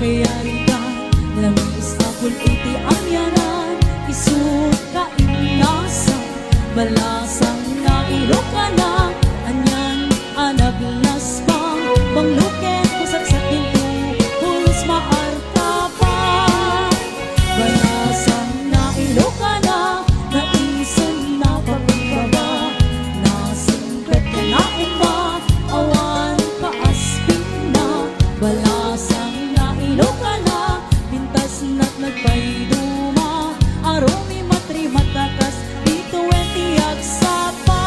kayarigan, langis akul iti amyanan, isut ka inasa, balasang na iluka na, anyan anablas bang, bangluken kusagsakin ko, pulos maarta pa. Balasang na iluka na, naisan na pagbaba, nasingkat ka na uma, awan kaaspin na. Balasang na iluka na, pintas na't nagpayduma, arumi matri matakas, dito entiag sapa.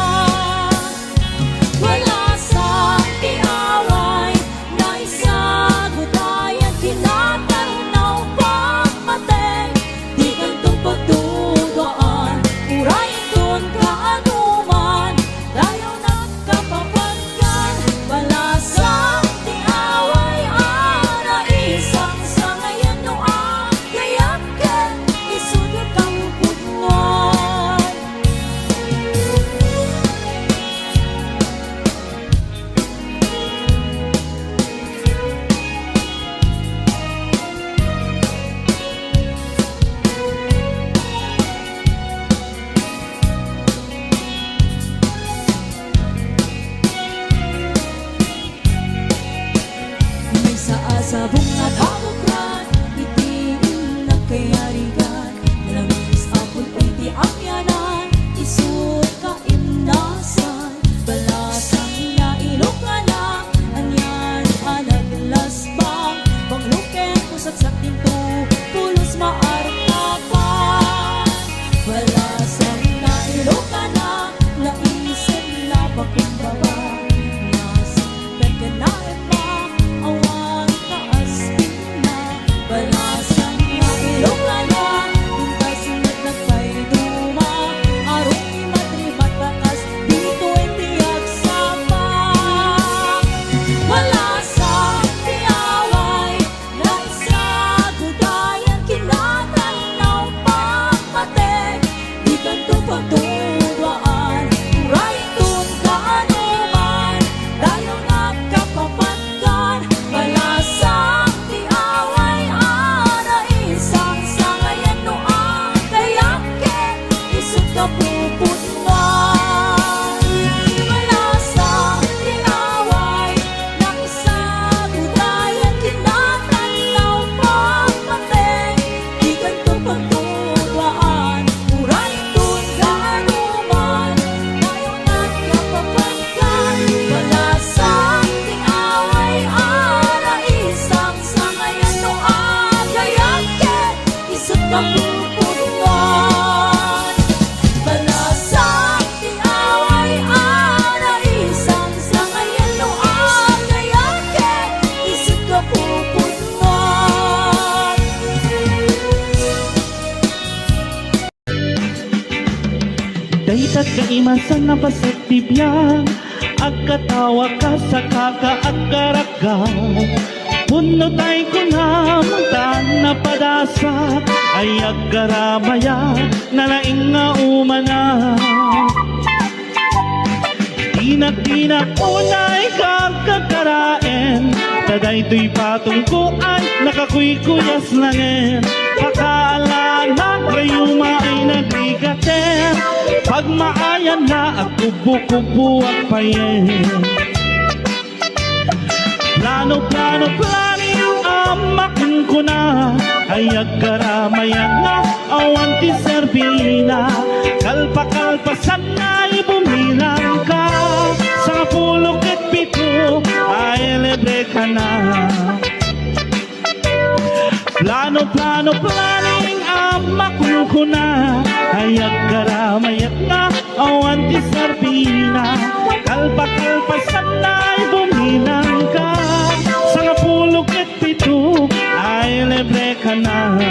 Balasang tiaway, na isagudayan, kinatanaw pagmateng, di kantong pagtudaan, urayan dun kaanuman, dayaw nagkapapagkan. Balasang tiaway, ana isang sa ngayon no agayakan, isudot ang putngan. May saasabong na kabukran, itiin na kayarigan, langis apon iti amyanan, isut ka imnasan. Balasang na iluka na, anyan anaglas bang, bangluken kusagsak dinto, pulos maarta pa. Balasang na iluka na, laisin na pakumbaba, nasingkat ka na ema, awan kaaspin na. Balasang na iluka na, pintas na't nagpayduma, arumi matri matakas, dito entiag sapa. Balasang tiaway, na isagudayan, kinatanaw pagmateng, di kanto pagtudwaan, urayan dun kaanuman, dayaw nagkapapagkan. Balasang tiaway, ana isang sa ngayon no agayaken, isut ka puputngan. Balasang tiaway, na isagudayan, kinatanaw pagmateng, di kanto pagtudwaan, urayan dun kaanuman, dayaw nagkapapagkan. Balasang tiaway, ana isang sa ngayon no agayaken, isut ka puputngan. Balasang tiaway, ana isang sa ngayon no agayaken, isut ka puputngan. Daytat kaimasan na basit bibiyang, agkatawa ka sa kakaagkaraga, puno tay ko na mata na padasa, ay agkaramaya, nalaing nga umana. Tinak-tinak unay kagkakaraen, taday to'y patungkuan, nakakuy-kuyas langin, pakaalala, rayuma ay nagrigaten, pagmaayan na at kubo-kubo at payen. Plano-plano yung amakin ko na, ay agkaramayan nga, awan ti serbina, kalpa-kalpasan na'y bumilang ka, sa pulok at pito, ay libre ka na. Plano yung amakin ko na, ay agkaramayan nga, awan ti serbina, kalpa-kalpasan na'y bumilang ka, sa pulok at pito, ay libre ka na.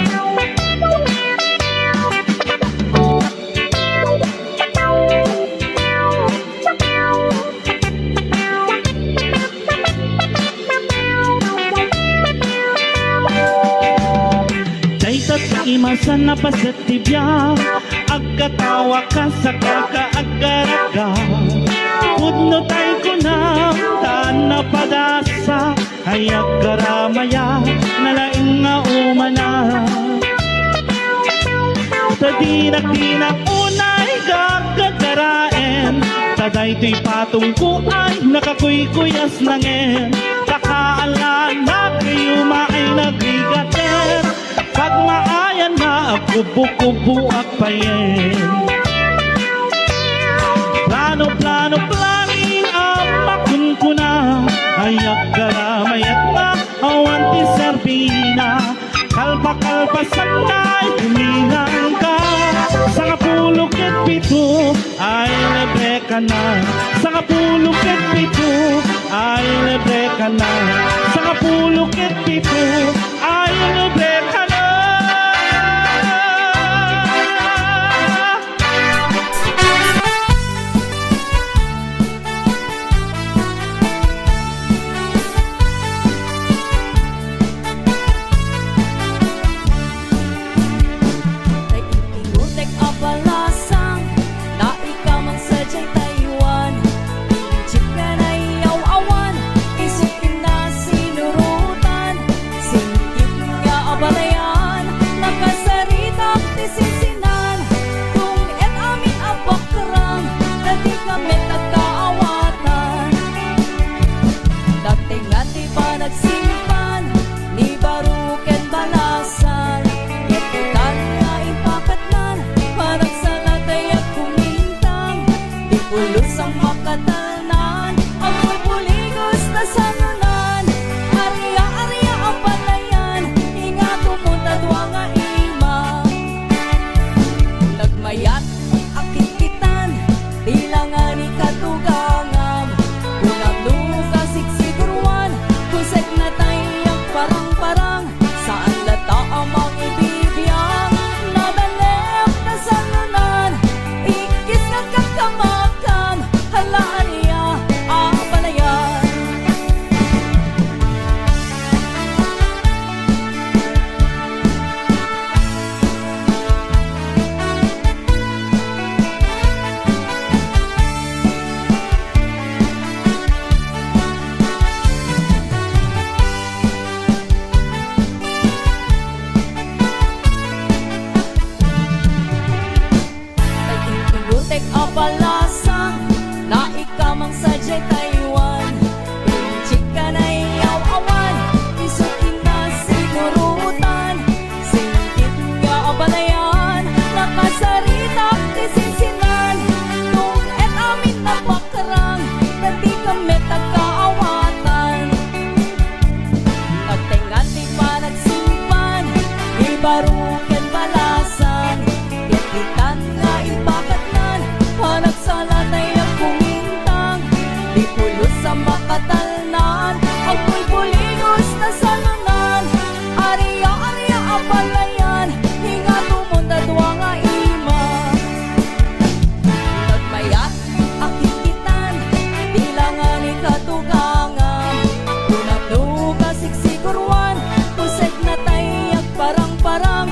Daytat imasan na pasatibya, agkatawa ka sa kakaagkaraga, pudno tay ko na taan na padasa, ay agkaramaya, nalaing Sa dinak-dinak unay gagagaraen, sa daytoy patungko ay nakakuy-kuyas nangen. Kakaalan na kayo maay nagrigater, pag maayan na kubo-kubo ak payen. Plano, planing ang makunkuna, ayak garamayat na awan ti serbina. Kalpa-kalpasan na'y tuminang ka, sa kapulog at pito ay libre ka na. Sa kapulog at pito ay libre ka na. Sa kapulog at pito ay libre ka na. Iutek abalasang na ikaw mang sadyang Taiwan. Chip ka na iyaw awan, isipin na sinurutan. Singkip nga abalayan, nakasarita tisisinan. Kung et amin abakrang, na di kami nagkaawatan. Dati nga di ba nagsimpan, ni baruken balasan. Yakitan nga ipakatlan, parang sa latay at kumintang. Di pulos ang makatanan, ang pupuligos na sanunan. Arya-arya ang palayan, ingato mo tadwa nga ima. Nagmayat akit kitan, tila nga ni katugangam. Unang luka siksiguruan, kusek na tayang parang-parang. Saan lata ang mga ibibiyang, nabalep na sanunan. Ikis nga kakamakam, halaan niya ang palayan. Iutek abalasang na ikaw mang sadyay Taiwan. Pinchik ka na iyaw awan, isukin na sigurutan. Singkit nga abalayan, nakasarita tisisinan. Kung et amin na bakrang, na di kami nagkaawatan. Nagtingan di pa nagsimpan, ibaruken balasan. Yakitan nga ipakatlan, panagsalatay ang kumintang. Di pulos sa makatalnan, ang pulpuligos na salunan. Arya-arya ang palayan, hinga tumunta dwa nga ima. Nagmayat akikitan, tila nga ni katugangan. Unang luka siksiguruan, kusek na tayag parang-parang.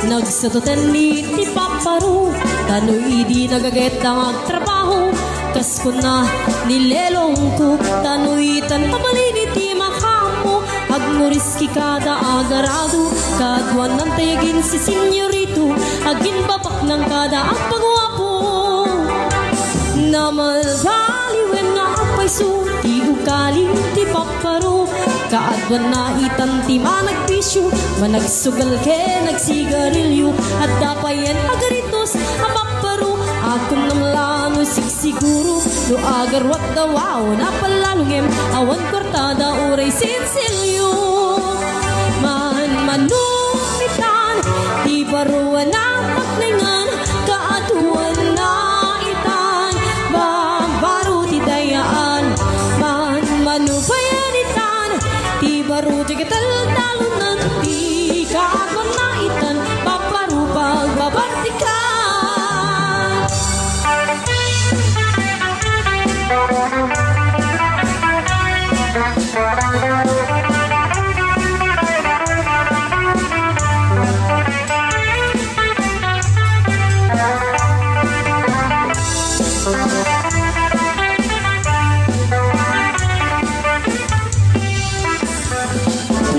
Nagsatutan ni ti paparu, tano'y di nagaget ang agtrabaho. Kas ko na nilelong ko, tano'y tan pabalini ti makamo. Agmuriski kada agarado, kadwan ng tayagin si senyorito. Agin babak ng kada ang pagwapo. Namalbaliwen nga apay su, ti ukaling ti paparu. Kaadwan na itan ti managpisyo, managsugal ke nagsigarilyo. At dapayan agaritos ang paparu, akong namlano sigsiguro. No agarwat dawaw na palalungem, awan kortada uray sinsilyo. Manumitan, di baruan ang paklingan, kaadwan na itan, babaru ti dayaan. Manupayanitan, ti baru ti katal-talunan, ti kaadwan na itan, babaru pagbabartikan.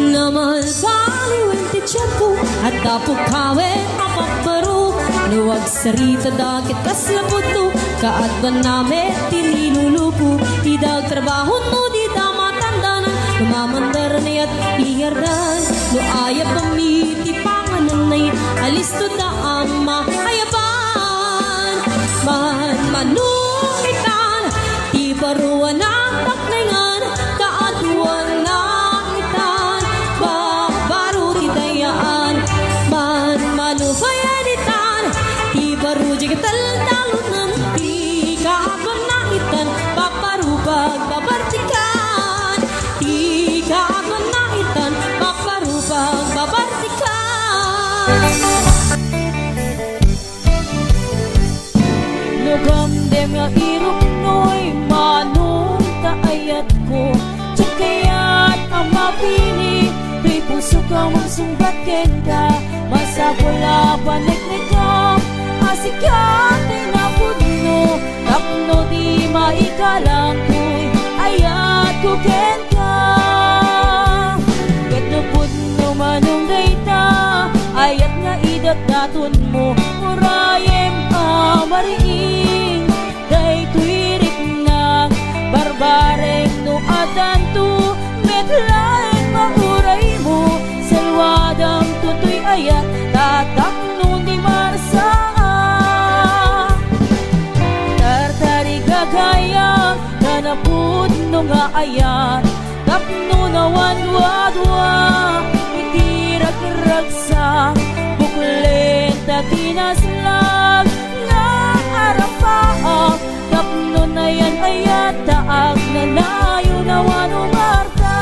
Namalbaliwen ti tiyapo, at tapok kawe mapaparu. Luwag sarita dakit kas laputo, kaadban name tinilulupo. Idag trabaho no di damatandanan, lumamandar niya't ihardan. No ayap pamiti pangananay, alis to da ama ayaban. Manumitan, di baruan ang paknayngan, kaadwan na itan, babaru ti dayaan. Manupayanitan, di baru di katal-talunan, di kaadwan na itan, babaru pagbabartikan. Di kaadwan na itan, babaru pagbabartikan. Nugamdem nga irok no'y manong kaayat ko. Tsakayat ang mapini, tuy puso ka mong sumbatin ka. Masapula paniknik ka, asikatin na puno. Tapno di maikalang ko'y ayat ko ken ka. Ket no puno manong dayta, ayat nga idat daton mo. Murayem amariing, day tuirik na barbareng no adanto. Metlaeng mauray mo, salwadang tutoy ayat, tatak no di marsaa. Tartari gagayang, kanapud no nga ayat, tapno na wanwadwa, itirag-ragsa, buklen takinaslag, nga arapaak, tapno na yan ayat, taag na layo na wanumarta.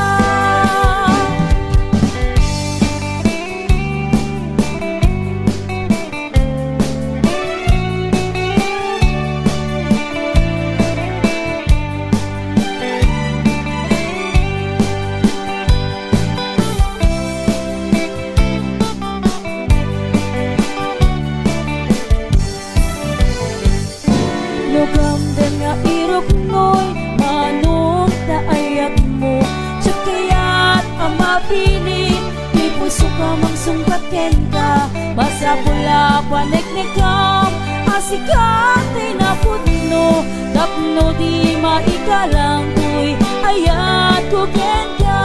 Nugamdem nga irok mo'y manong taayat mo. Tsakayat ang mapili, di puso ka mang sungkatin ka. Masapula paniknikam, asikatin na puno. Tapno di maikalang ko'y ayat ko ken ka.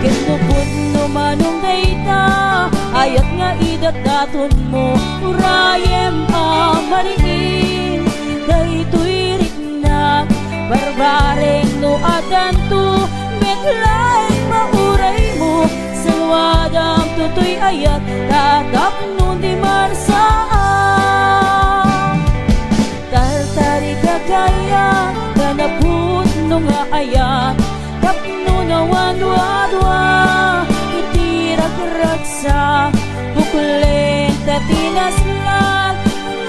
Ken no puno manong dayta, ayat nga idat daton mo. Urayem amariing, day tuirik na barbareng no adanto. Metlaeng mauray mo, salwadang tutoy ayat, tatak no di marsaa. Tartari gagaya, kanaput no nga ayat, tapno na wanwadwa, itirag-ragsa, buklen tatinaslan,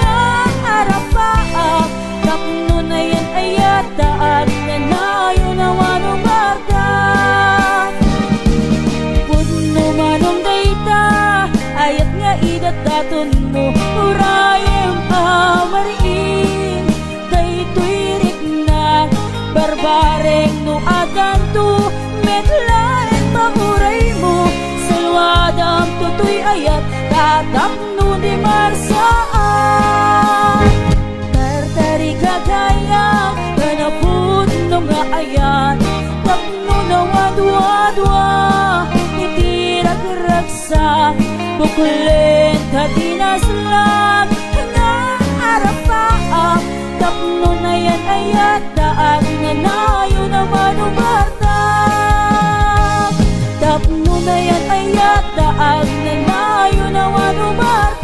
nga arapaak, tapno na yan ayat, taad na nayo na wanumarta. Puno manong dayta, daton mo urayem amarin daytoy rigna barbareng no adanto metlaeng mauray mo salwadam tutoy ayat tatapno di marsaan tartari kagayang kanapud no nga ayat tapno na wadwadwa itirag-ragsak bukulen katinaslang nga arapaang tapno na yan ayat daag na nayo na manubartak tapno na yan ayat daag na nayo na manubartak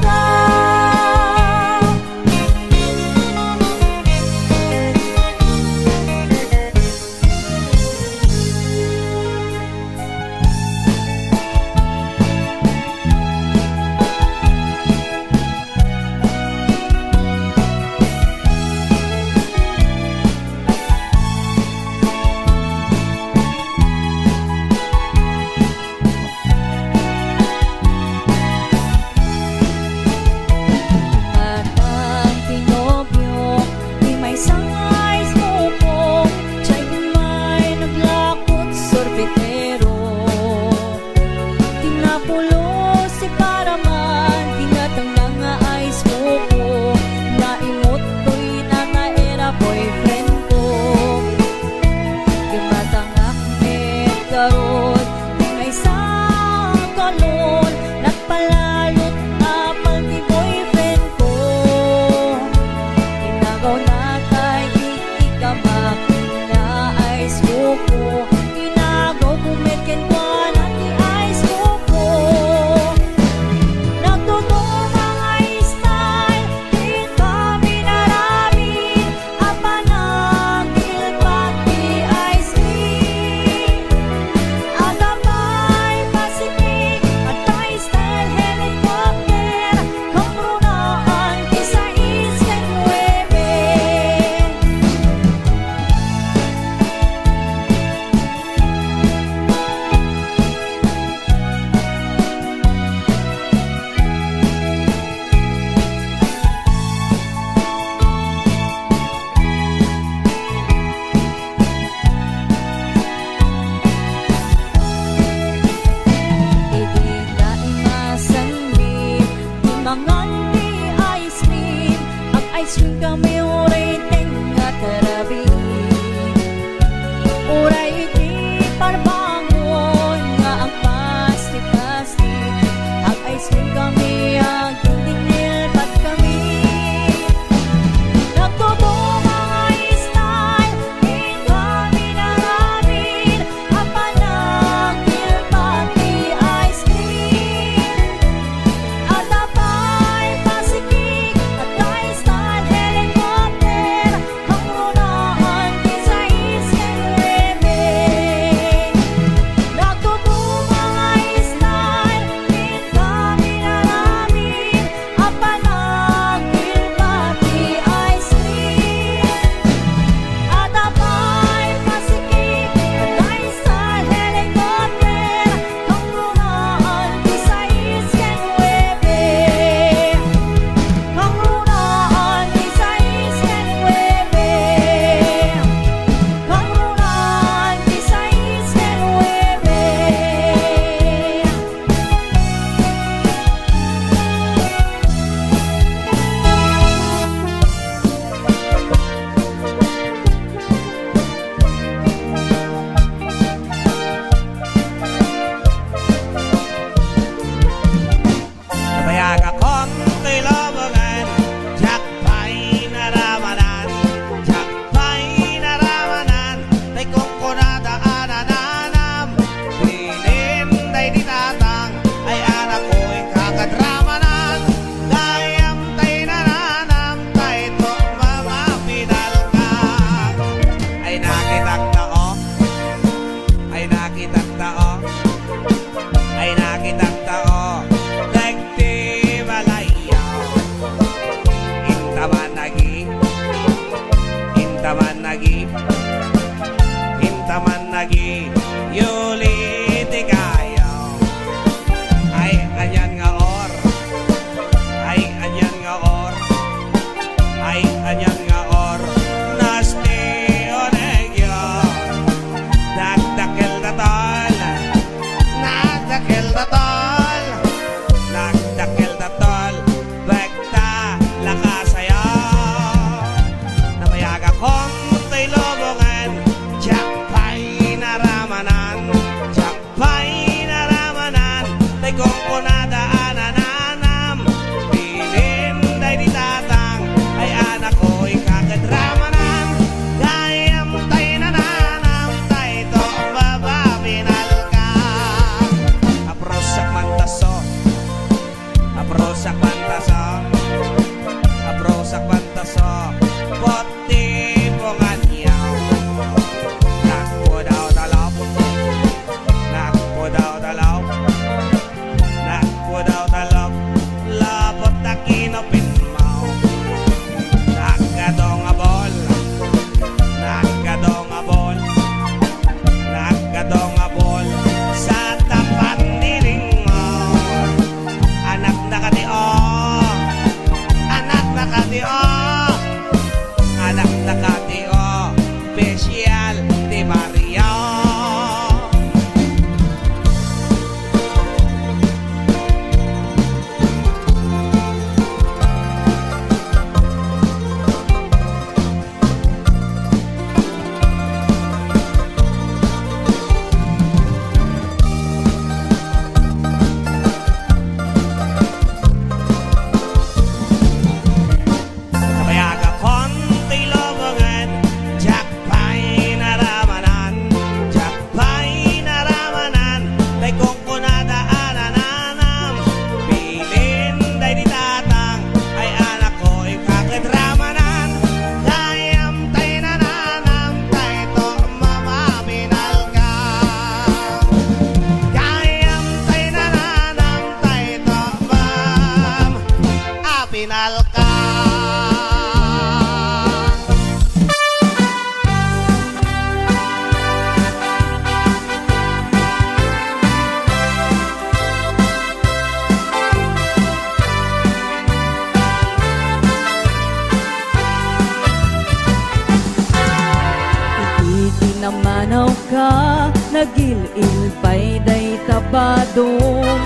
badong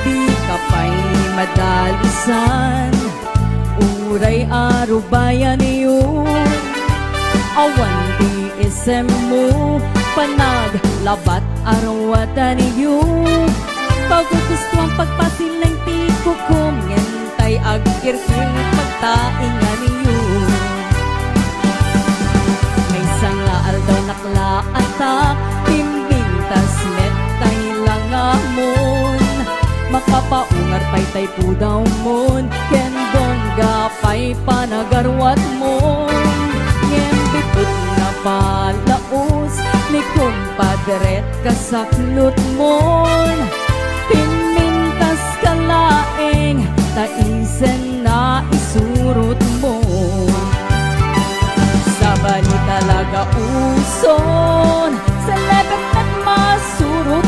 di ka pa'y madalisan. Uray aro bayan yun, awan di isem mo, panaglabat arawatan yun. Pagugusto ang pagpasilang ti kukum, ngentay agkirkir pagtaingan yun. May sangaal daw naklaata, timbing tas metay lang amon. Makapaungar pa'y tay pudaw mon, ken bongga pa'y panagarwat mon. Ngem bipot na palaos, ni kumpadret kasaklot mon. Pimintas kalaeng, taisen na isurot mo. Sabali talaga uson, sa lebet at masurot.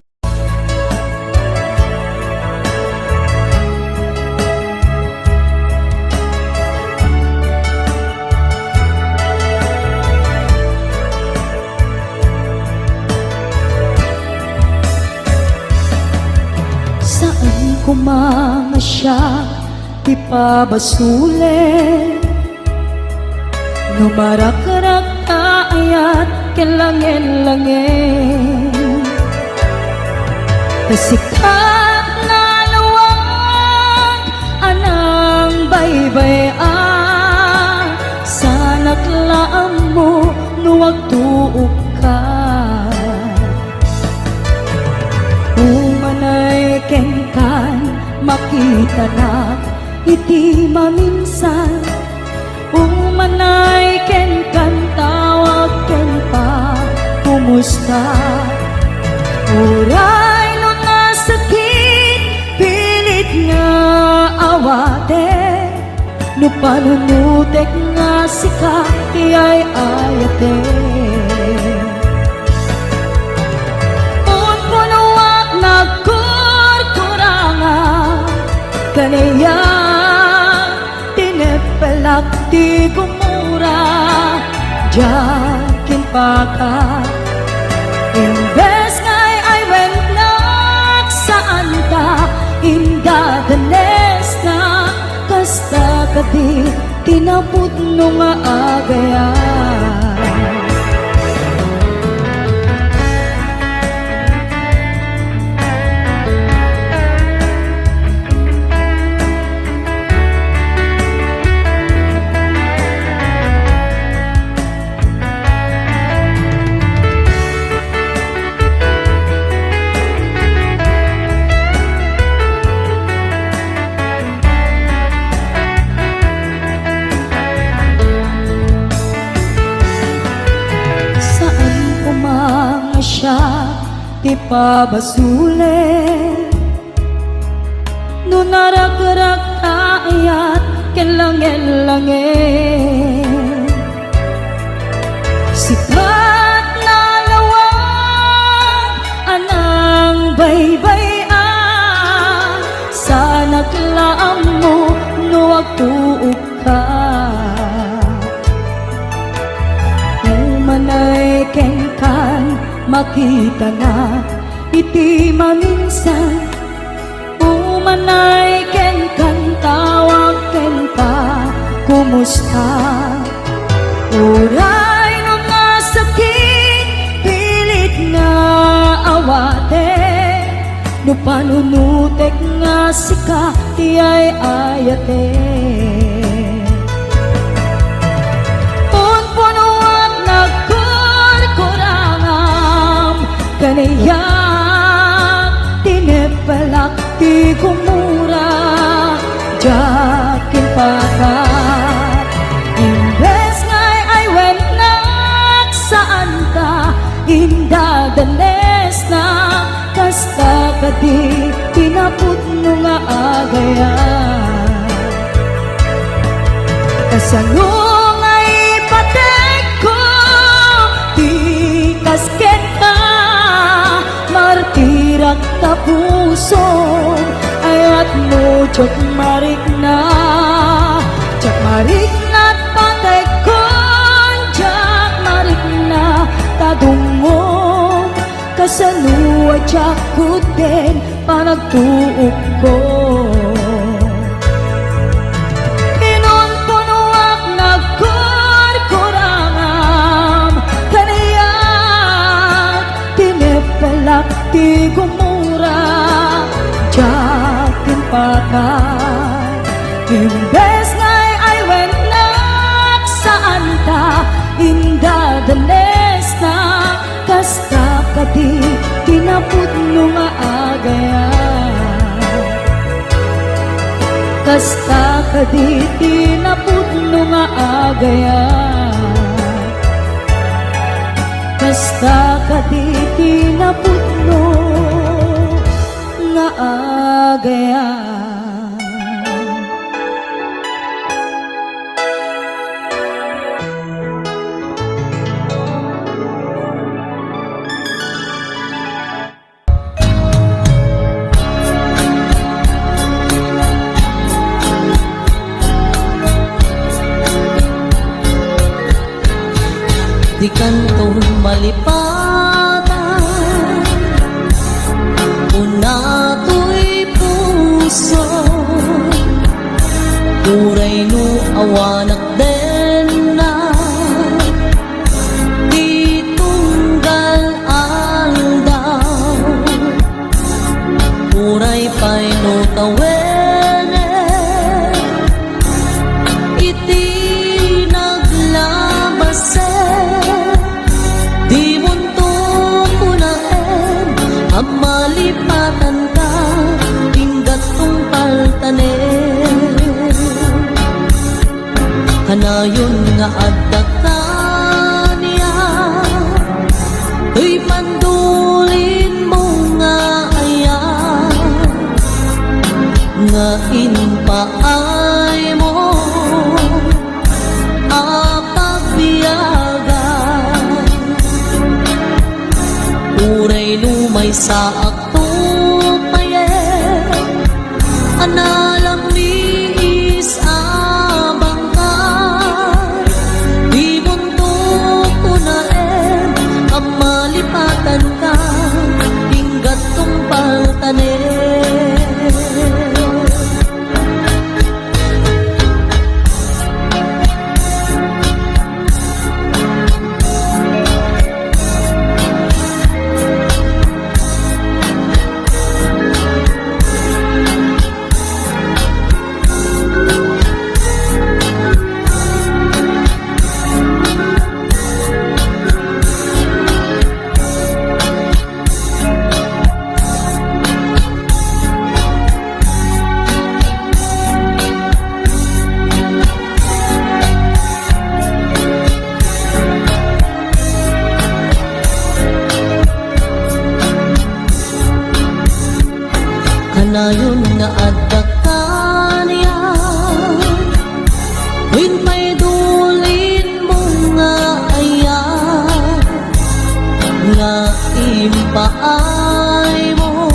Saan kumangasya, di pa basule. Numarak-rak ayat, kelangin-langin. Kasikat na lawag, anang baybay-an. Sana't laam mo, nuwag tuog ka. Umanay kenkan, makita na iti maminsan. Umanay kenkan, tawag ken pa, kumusta? Uray no nasakit, pilit nga awate. No panunutek nga sika, tiyay ayate. Kanaya tinepelak ti gumura, jakin paka. Imbes ngay ay wennak saan ta, inda danes na kasta kadi tinaput no nga agayan. Di pa basule, no narak-rak ayat, kelangin-langin. Sikat na lawag, anang baybay-an. Sana't laam mo, nuwag tuog ka. Umanay kenkan, makita na iti maminsan. Umanay ken kan, tawag ken pa, kumusta? Uray no nasakit, pilit nga awate. No panunutek nga sika, tiyay ayate. Kanaya tinepelak ti gumura, jakin pakat. Imbes ngay ay wennak saan ta, inda danes na kasta kadi tinaput no nga agayan. Kasano ngay patek ko, di kasket ka. Martirak tapuson, ayat mo jok marik na. Jak marik na patay kon, jak marik na tadungong. Kasano at yakot din panagtuok ko. Pinunpunuak nagkurkurangam kaniyak tinipalak ti gumura jakin patay. Imbes nga'y ay wenak saan ta indadanes na kasta kadi tinapudno nga agaya. Kasta kadi tinapudno nga agaya. Kasta kadi tinapudno nga agaya. Di kantong malipatan una to'y puso Uray no awanak din na di tunggal aldaw Uray pa'y no tawene iti naglabase malipatan ka tinggat kong paltanen hanayon nga adda ka niya tuy pandulin mo nga aya nga inpaay mo apagbiyagan uray lumay sa akto payen analam ni isabang ka di buntok ko na ang malipatan ka tinggat kong paltanen hanayon nga adda ka niya win pa'y dulin mo nga aya nga impaay mo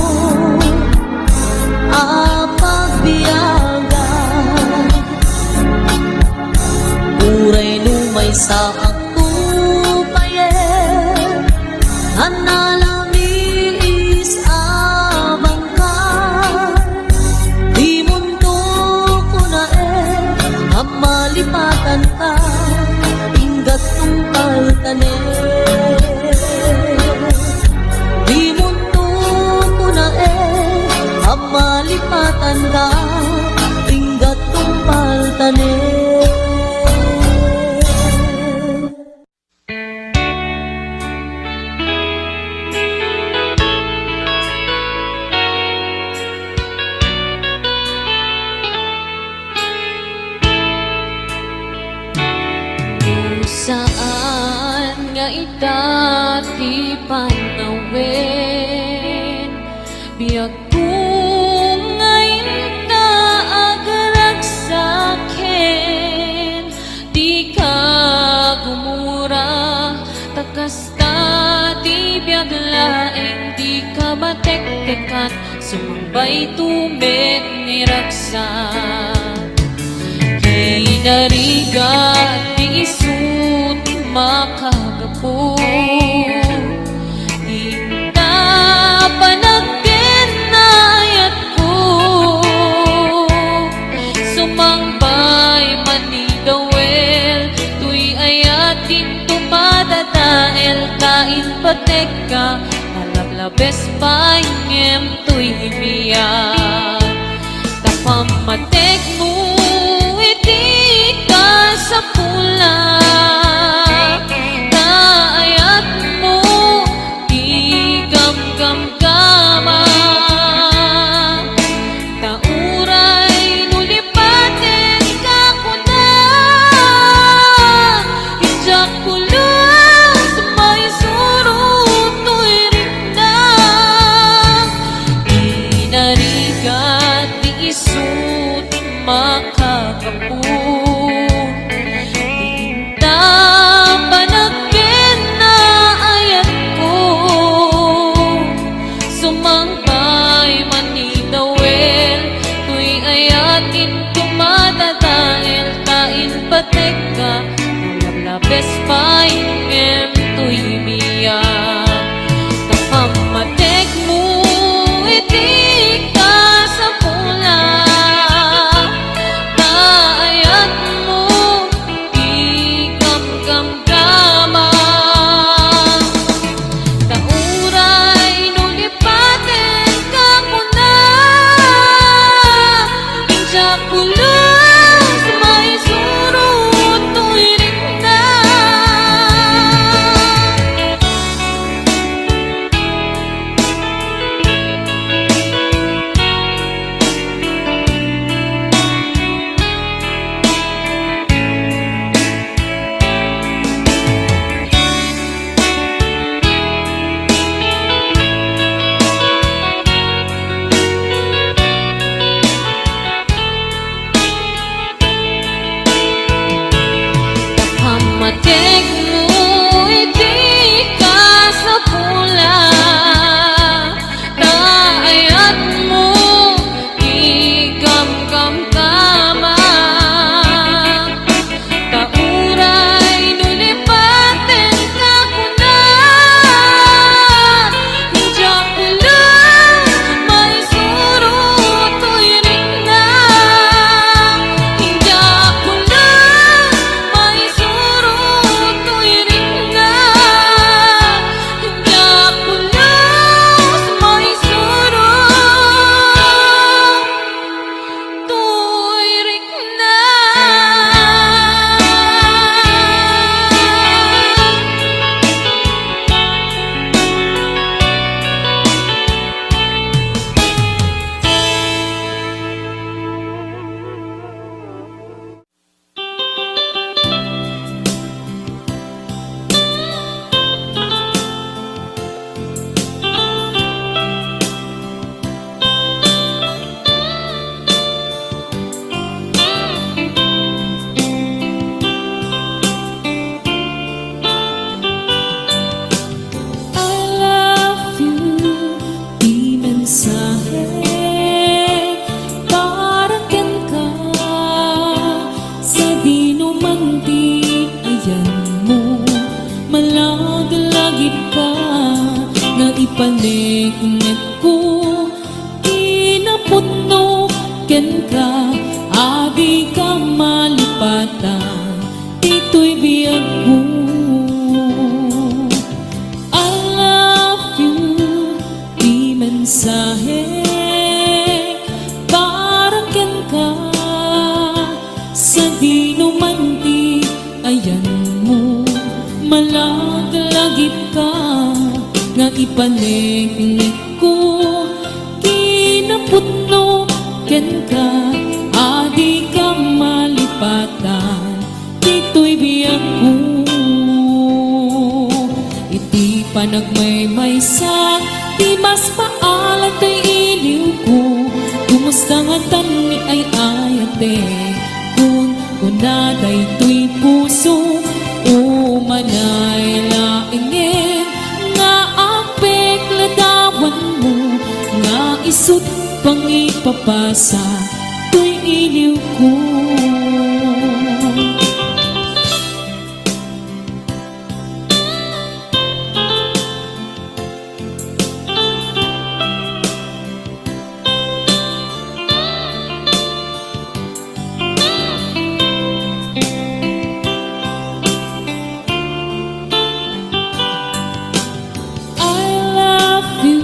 apagbiyagan uray lumay sa akto payen analam malipatan ka ingat kong paltanen di mundo ko na ang malipatan ka ingat kong paltanen saan nga itati panawin biag kung ngayon ka agarag sa'kin di ka gumura takas ka di biag laeng di ka matek-tekan sumabay tumit ni Raksan hinarigat di isut makagapo Ita labes paingem tuy himiyak tapamatek mo iti ka sa pula taayat mo di gam-gam-gama tauray nulipatin ka kunan hijak kulong sa may surut to'y rindan inarigat di isut makakapun tinta panagkin na ayat ko sumangpay manidawel tuy ayatin tumadadael tain batek ka lablabes paingem tuy miyak kapamatek mo iti ka sa pula taayat mo di gam-gam-gama tauray nulipatin ka muna injak kulong sa may surut to'y rindan Pamatek mo iti ka sa pula taayat mo di gam-gam-gama tauray nulipatin ka kunan hijak kulong may surut to'y rindan hijak kulong may surut to'y rindan hijak kulong may surut to'y I love you, di mensahe taraken ka sa dinumanti ayan mo malagalagip ka nga ipaneknet ko kinaputno ken ka adi ka malipatan ito'y biyag mo I love you, di mensahe taraken ka sa dinumanti ayan mo malagalagip ka nga ipaneknet ko kinaputno ken ka adi ka malipatan dito'y biyag ko iti panagmaymaysa di mas paalat ay iliw ko kumusta nga tani ay ayate kun kunaday to'y puso o manay laingin nga apek ladawan mo nga isut pang ipapasa to'y iliw ko I love you,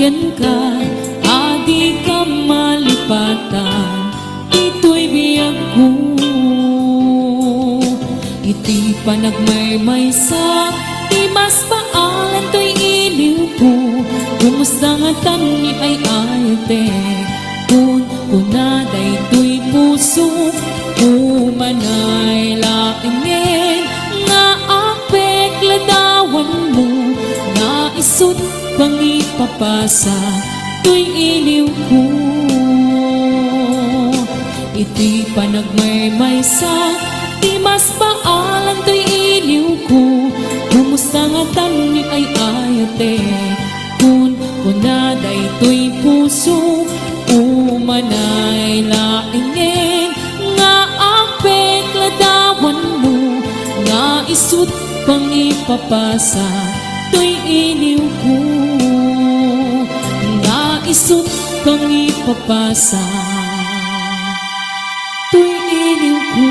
ken ka, adi ka malipatan, ito'y biyag ko. Iti panagmaymaysa, di mas paalan to'y iliw ko. Kumusta nga tani ay ayate, kun kunaday to'y puso, kumanay laingin, nga apek ladawan mo, nga isut pang ipapasa, to'y iliw ko. Iti panagmaymaysa, di mas paalan to'y iliw ko. Kumusta nga tani ay ayate, kun kunaday to'y puso, umanay laingin, nga apek ladawan mo, nga isut pang ipapasa, to'y iliw ko. Nga isut pang ipapasa, to'y iliw ko.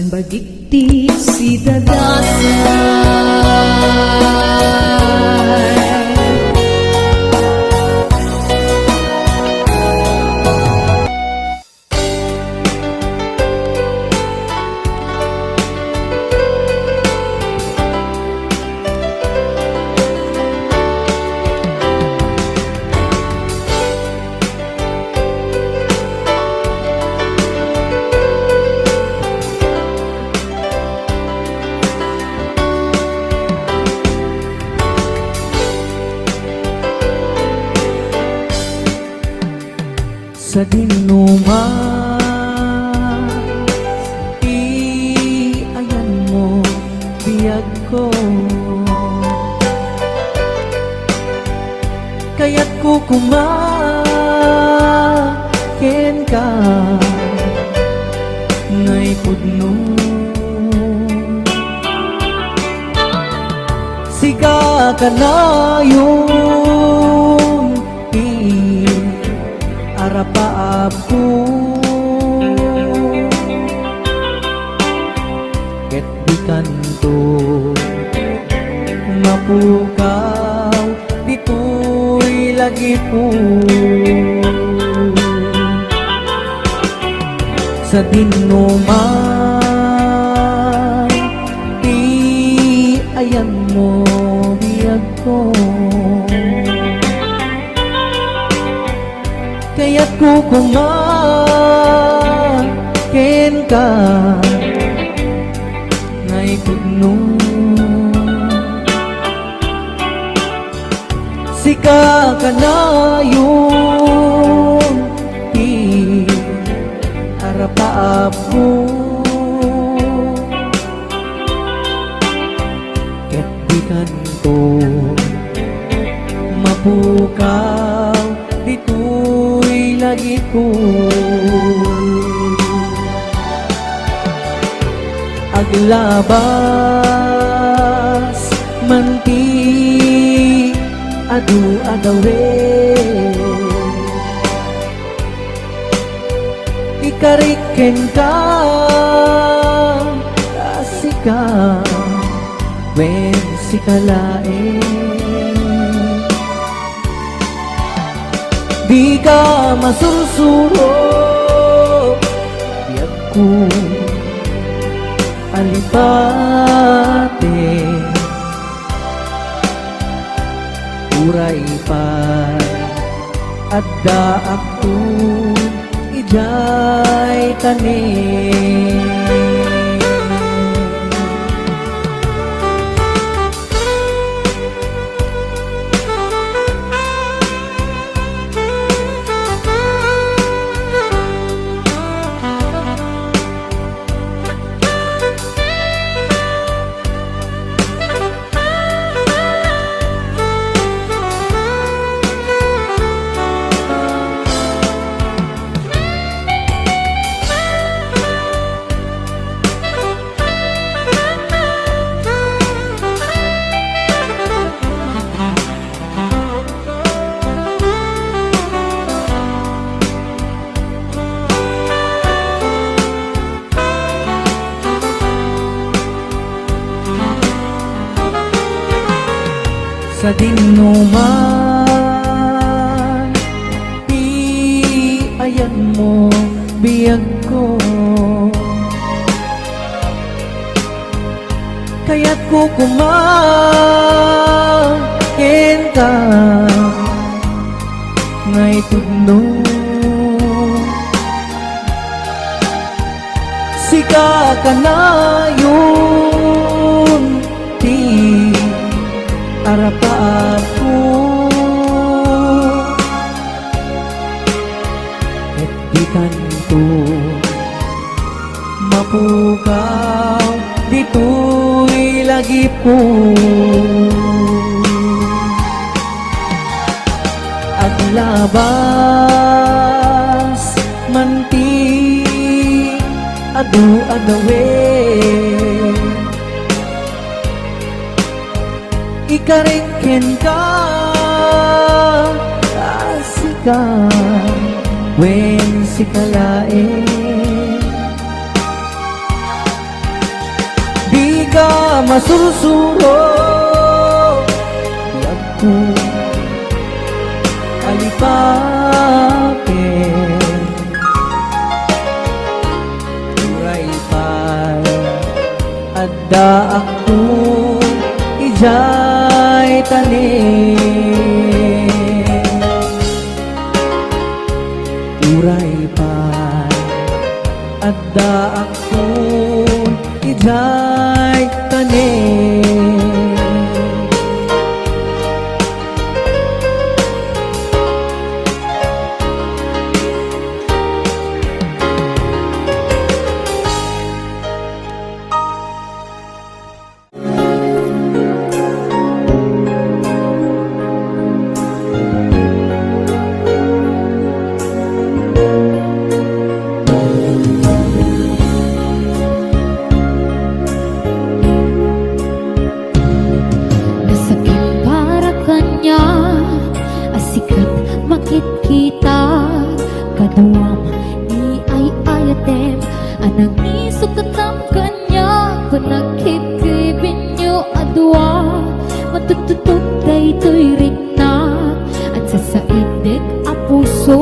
Bagiti si dadasay. sa dinuma. Ayan mo biyag ko, kaya't kukumaken ka ngay pudno. Siga ka na yung arapaap ko, ket di kanto mapukaw dito'y lagi po sa dinuman. Ayan mo biyag ko, kaya't kukumaken ka ngay pudno. Sika ka na yung arapaap ko, ket di kanto mapukaw dito'y lagi ko. Aglabas manti adu-adawe, ikariken ka asika wen sikalae. Di ka masursuro biyag ko alipate, uray pa adda ako ijay tanin. Sa dinuman, ayan mo biyag ko, kaya't kukumaken ka ngay tudno. Sika ka na yung arapaap ko, ket di kanto mapukaw dito'y lagi po. Aglabas manti adu-adawe, ikariken ka asika wen sikalae. Di ka masursuro biyag ko alipake, uray pa'y adda ako ijay tanin. Uray pa'y adda ako ijay tanin. idek a puso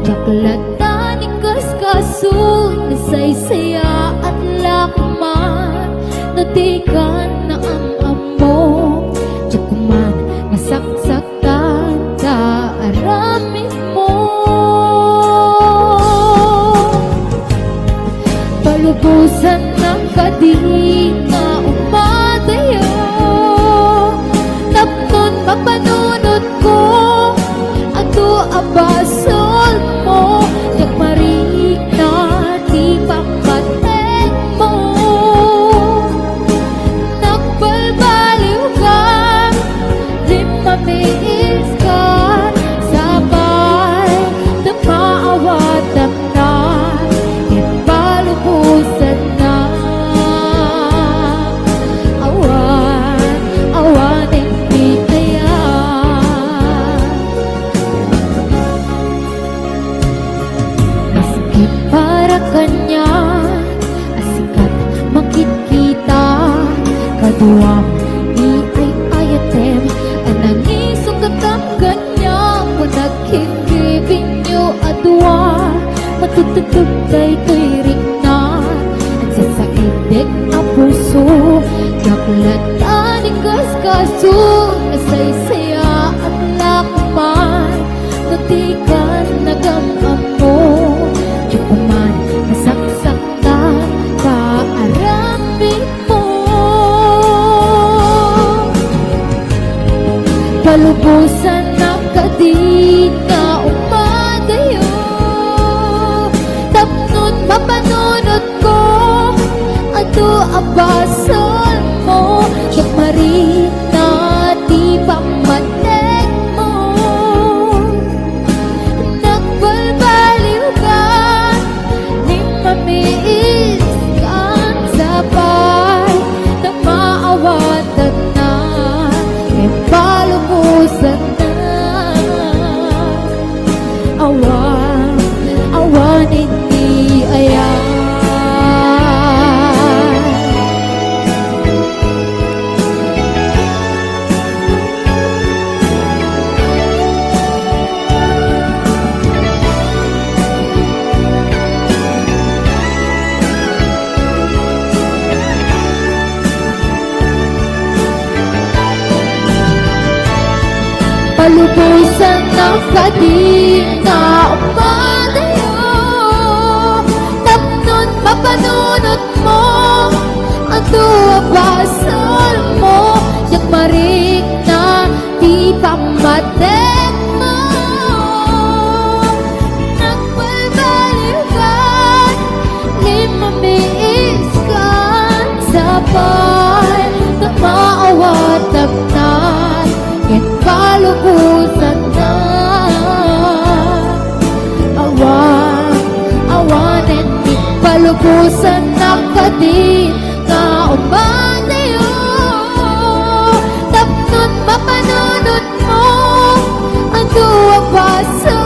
Daklatan ni kaskaso Nasaysaya at lakman Natikan na ang amo Diyakuman masaksaktan Sa aramin mo Palubusan ng kadina umadayo Tapnon mapanunod ko Ato abasol mo Yak marik na di pangkatek mo Nagbalbaliw ka Di mamiis ka Sabay na maawat na Ipalubusan na Awan, awan hindi kaya Maski para kanya Asikat makikita Kaduang di ay ayatem Anangisong kakam kanya Kung nagkikibing niyo adwa Matututog kay tuwirik na At sasaidek ang puso Nakulatan ni kaskaso Nasaysaya at lakman Natikan nagamam mo Diyakuman nasaksaktan Kaaramin mo Palubusan ng kadina umadayo Tapnon mapanunod ko Ato abasol mo Yak marik na di pamatek mo Nagbalbaliw ka Di mamiis ka Sabay na maawatan na Ipalubusan na Awan, awan hindi ayan Palubusan ng kadina umadayo Tapnon mapanunod mo Ang tuwabasal mo Yak marik na di pamatek mo Nagbalbaliw ka Di mamiis ka Sabay na maawat tapnan Yan palubusan na Awan, awan hindi palubusan ng kadina umadayo Tapnon mapanunod mo Ang tuwang baso